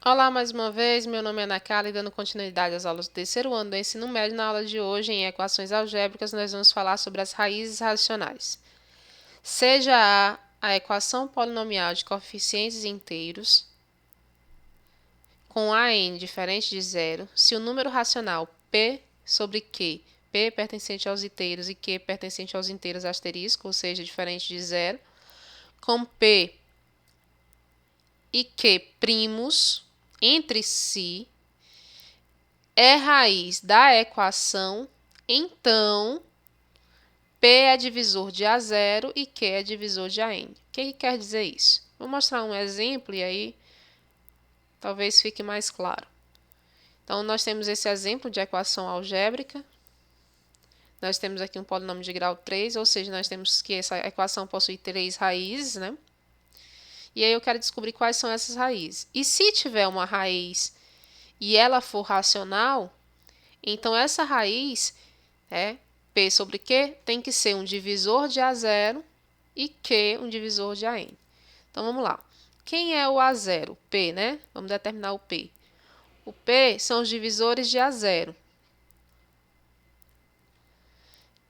Olá mais uma vez, meu nome é Ana Carla e dando continuidade às aulas do terceiro ano do ensino médio, na aula de hoje, em equações algébricas, nós vamos falar sobre as raízes racionais. Seja a equação polinomial de coeficientes inteiros com n diferente de zero, se o número racional p sobre q, p pertencente aos inteiros e q pertencente aos inteiros asterisco, ou seja, diferente de zero, com p e q primos entre si, é raiz da equação, então P é divisor de A0 e Q é divisor de AN. O que quer dizer isso? Vou mostrar um exemplo e aí talvez fique mais claro. Então, nós temos esse exemplo de equação algébrica. Nós temos aqui um polinômio de grau 3, ou seja, nós temos que essa equação possui 3 raízes, né? E aí eu quero descobrir quais são essas raízes. E se tiver uma raiz e ela for racional, então essa raiz P sobre Q tem que ser um divisor de A0 e Q um divisor de AN. Então vamos lá. Quem é o A0? P, né? Vamos determinar o P. O P são os divisores de A0.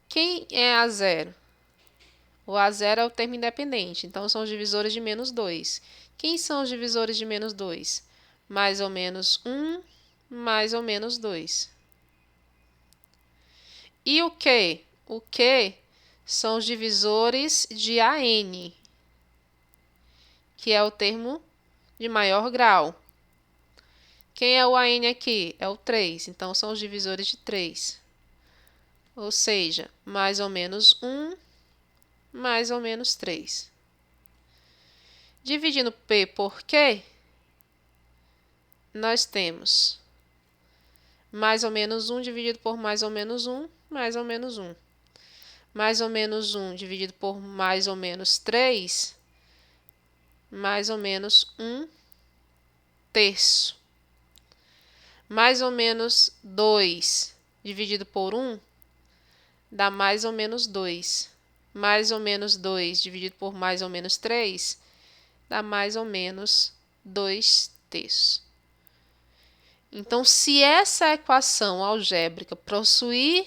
Quem é A0? O A0 é o termo independente, então são os divisores de menos 2. Quem são os divisores de menos 2? Mais ou menos 1, mais ou menos 2. E o Q? O Q são os divisores de AN, que é o termo de maior grau. Quem é o AN aqui? É o 3, então são os divisores de 3. Ou seja, mais ou menos 1, mais ou menos 3. Dividindo P por Q, nós temos mais ou menos 1 dividido por mais ou menos 1, mais ou menos 1. Mais ou menos 1 dividido por mais ou menos 3, mais ou menos 1 terço. Mais ou menos 2 dividido por 1 dá mais ou menos 2. Mais ou menos 2 dividido por mais ou menos 3 dá mais ou menos 2 terços. Então, se essa equação algébrica possuir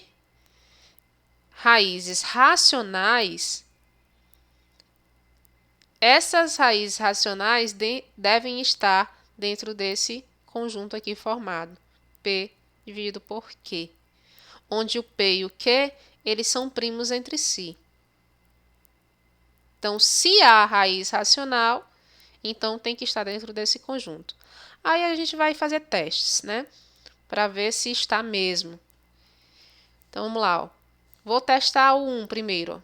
raízes racionais, essas raízes racionais devem estar dentro desse conjunto aqui formado, P dividido por Q, onde o P e o Q, eles são primos entre si. Então, se há raiz racional, então tem que estar dentro desse conjunto. Aí a gente vai fazer testes, né? Para ver se está mesmo. Então, vamos lá. Ó. Vou testar o 1 primeiro. Ó.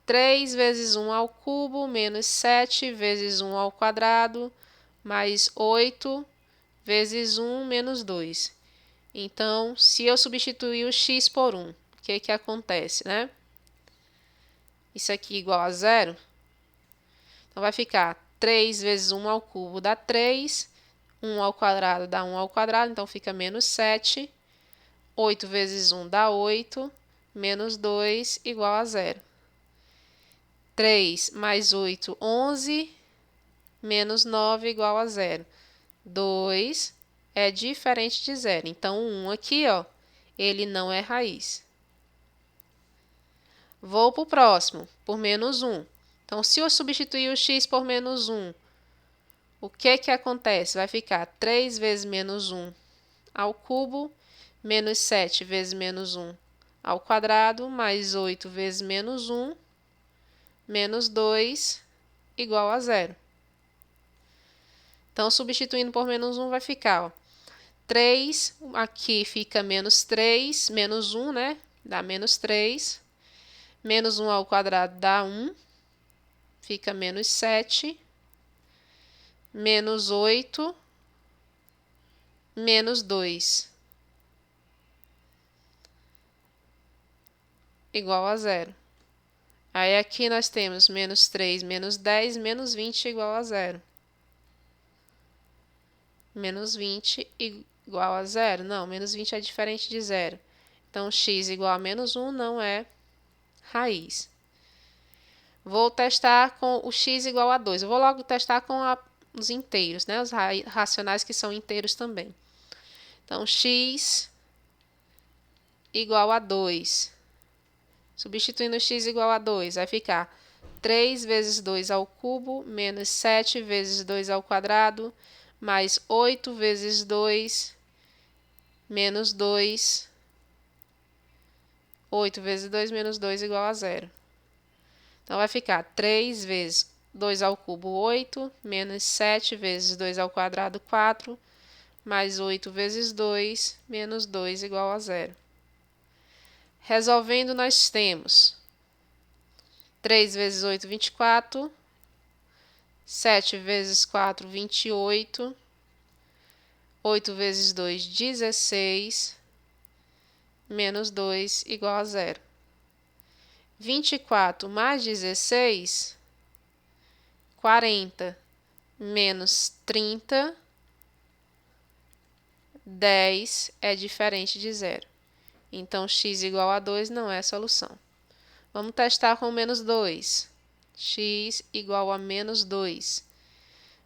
3 vezes 1 ao cubo, menos 7 vezes 1 ao quadrado, mais 8 vezes 1 menos 2. Então, se eu substituir o x por 1, o que acontece, né? Isso aqui igual a zero. Então, vai ficar 3 vezes 1 ao cubo dá 3, 1 ao quadrado dá 1 ao quadrado, então fica menos 7. 8 vezes 1 dá 8, menos 2 igual a zero. 3 mais 8, 11, menos 9 igual a zero. 2 é diferente de zero, então o 1 aqui, ó, ele não é raiz. Vou para o próximo, por menos 1. Então, se eu substituir o x por menos 1, o que acontece? Vai ficar 3 vezes menos 1 ao cubo, menos 7 vezes menos 1 ao quadrado, mais 8 vezes menos 1, menos 2, igual a zero. Então, substituindo por menos 1, vai ficar, ó, 3, aqui fica menos 3, menos 1, né? Dá menos 3. Menos 1 ao quadrado dá 1, fica menos 7. Menos 8, menos 2, igual a zero. Aí aqui nós temos menos 3, menos 10, menos 20 igual a zero. Menos 20 igual a zero? Não, menos 20 é diferente de zero. Então, x igual a menos 1 não é raiz. Vou testar com o x igual a 2. Eu vou logo testar com os inteiros, né? Os racionais que são inteiros também. Então, x igual a 2. Substituindo x igual a 2, vai ficar 3 vezes 2 ao cubo, menos 7 vezes 2 ao quadrado, mais 8 vezes 2, menos 2. 8 vezes 2 menos 2 igual a 0. Então, vai ficar 3 vezes 2 ao cubo, 8, menos 7 vezes 2 ao quadrado, 4, mais 8 vezes 2, menos 2 igual a 0. Resolvendo, nós temos 3 vezes 8, 24. 7 vezes 4, 28. 8 vezes 2, 16. Menos 2 igual a 0. 24 mais 16, 40. Menos 30, 10 é diferente de 0. Então, x igual a 2 não é a solução. Vamos testar com menos 2. X igual a menos 2.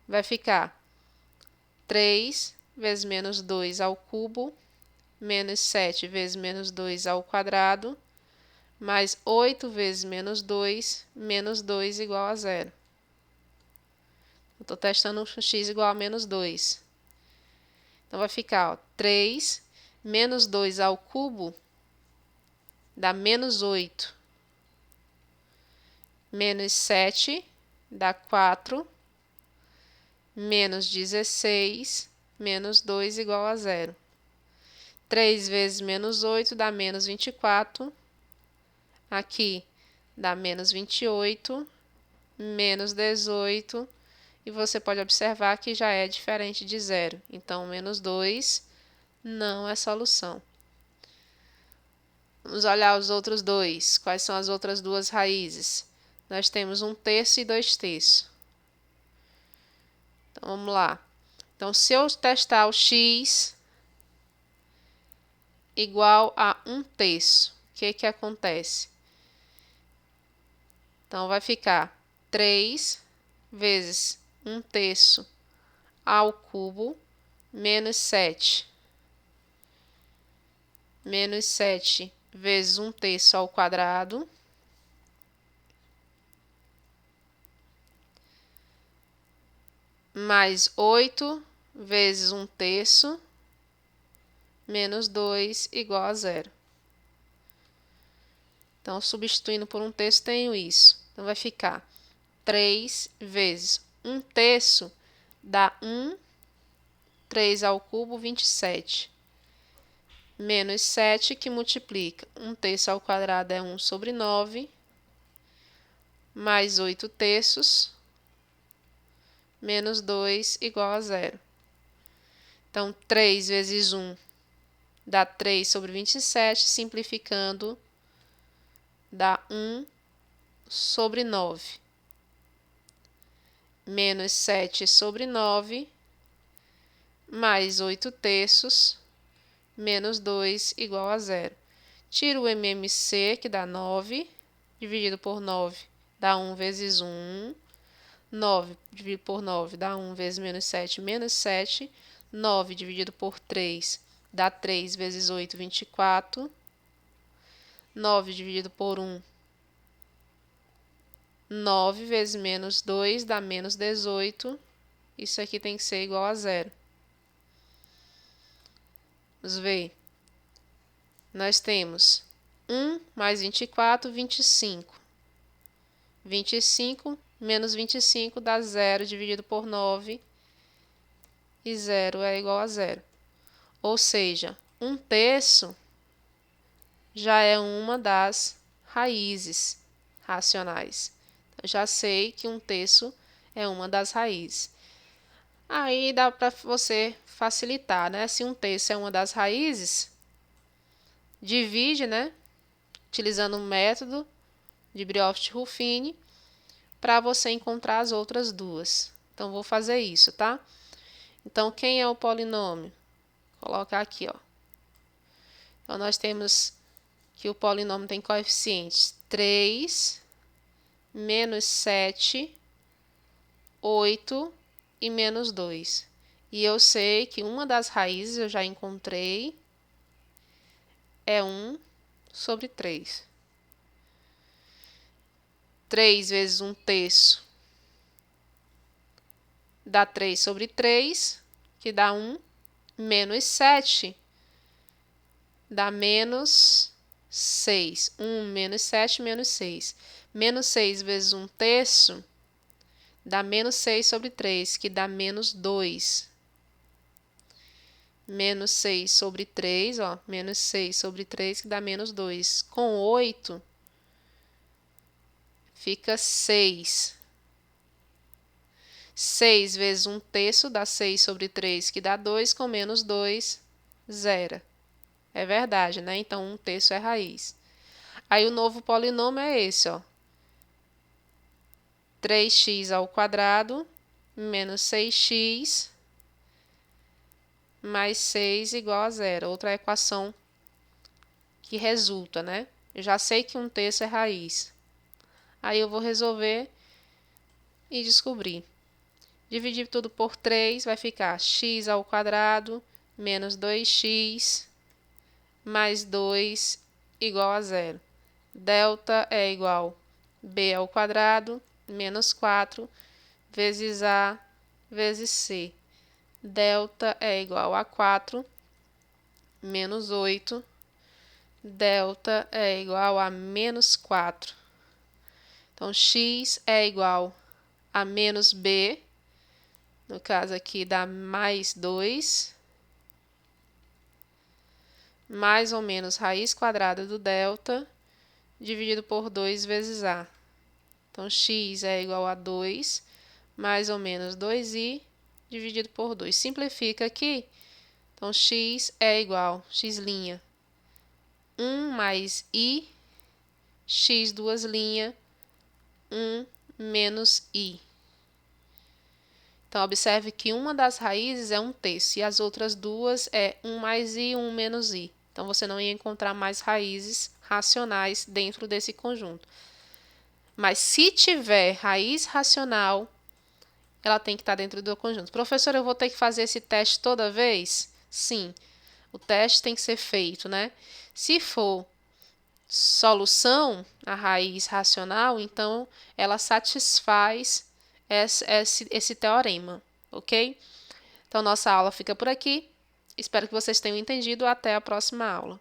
Vai ficar 3 vezes menos 2 ao cubo, menos 7 vezes menos 2 ao quadrado, mais 8 vezes menos 2, menos 2 igual a 0. Estou testando x igual a menos 2. Então, vai ficar 3 menos 2 ao cubo dá menos 8. Menos 7 dá 4. Menos 16, menos 2 igual a 0. 3 vezes menos 8 dá menos 24. Aqui dá menos 28, menos 18. E você pode observar que já é diferente de 0. Então, menos 2 não é solução. Vamos olhar os outros dois. Quais são as outras duas raízes? Nós temos 1/3 e 2/3. Então, vamos lá. Então, se eu testar o x igual a 1/3, o que acontece? Então, vai ficar 3 vezes 1/3 ao cubo, menos 7. Menos 7 vezes 1/3 ao quadrado, mais 8 vezes 1/3, menos 2 igual a 0. Então, substituindo por 1/3, tenho isso. Então, vai ficar 3 vezes 1/3 dá 1, 3 ao cubo, 27. Menos 7, que multiplica 1/3 ao quadrado é 1 sobre 9, mais 8/3, menos 2 igual a 0. Então, 3 vezes 1 dá 3 sobre 27, simplificando, dá 1 sobre 9. Menos 7 sobre 9, mais 8/3, menos 2 igual a 0. Tiro o MMC, que dá 9, dividido por 9 dá 1 vezes 1. 9 dividido por 9 dá 1 vezes menos 7, menos 7. 9 dividido por 3 dá 3 vezes 8, 24. 9 dividido por 1, 9 vezes menos 2 dá menos 18. Isso aqui tem que ser igual a 0. Vamos ver. Nós temos 1 mais 24, 25. 25 menos 25 dá 0 dividido por 9. E 0 é igual a 0. Ou seja, 1/3 já é uma das raízes racionais. Eu já sei que 1/3 é uma das raízes. Aí dá para você facilitar, né? Se 1/3 é uma das raízes, divide, né? Utilizando o método de Brioft-Ruffini para você encontrar as outras duas. Então, vou fazer isso, tá? Então, quem é o polinômio? Vou colocar aqui, ó. Então, nós temos que o polinômio tem coeficientes 3, menos 7, 8 e menos 2. E eu sei que uma das raízes eu já encontrei é 1 sobre 3. 3 vezes 1/3 dá 3 sobre 3, que dá 1, menos 7 dá menos 6. 1 menos 7, menos 6. Menos 6 vezes 1/3 dá menos 6 sobre 3, que dá menos 2. Menos 6 sobre 3, ó, menos 6 sobre 3, que dá menos 2. Com 8, fica 6. 6 vezes 1/3 dá 6 sobre 3, que dá 2, com menos 2, 0. É verdade, né? Então, 1/3 é raiz. Aí, o novo polinômio é esse, ó. 3x ao quadrado menos 6x mais 6 igual a 0. Outra equação que resulta, né? Eu já sei que 1/3 é raiz. Aí eu vou resolver e descobrir. Dividir tudo por 3 vai ficar x ao quadrado menos 2x mais 2 igual a 0. Delta é igual a b ao quadrado menos 4 vezes a vezes c. Delta é igual a 4 menos 8. Delta é igual a menos 4. Então, x é igual a menos b, no caso aqui dá mais 2, mais ou menos raiz quadrada do delta, dividido por 2 vezes a. Então, x é igual a 2, mais ou menos 2i, dividido por 2. Simplifica aqui. Então, x é igual, x', 1 mais i, x duas linhas, 1 menos i. Então, observe que uma das raízes é 1/3 e as outras duas é 1 mais i, 1 menos i. Então, você não ia encontrar mais raízes racionais dentro desse conjunto. Mas se tiver raiz racional, ela tem que estar dentro do conjunto. Professor, eu vou ter que fazer esse teste toda vez? Sim, o teste tem que ser feito, né? Se for solução, a raiz racional, então ela satisfaz esse teorema, ok? Então, nossa aula fica por aqui. Espero que vocês tenham entendido. Até a próxima aula.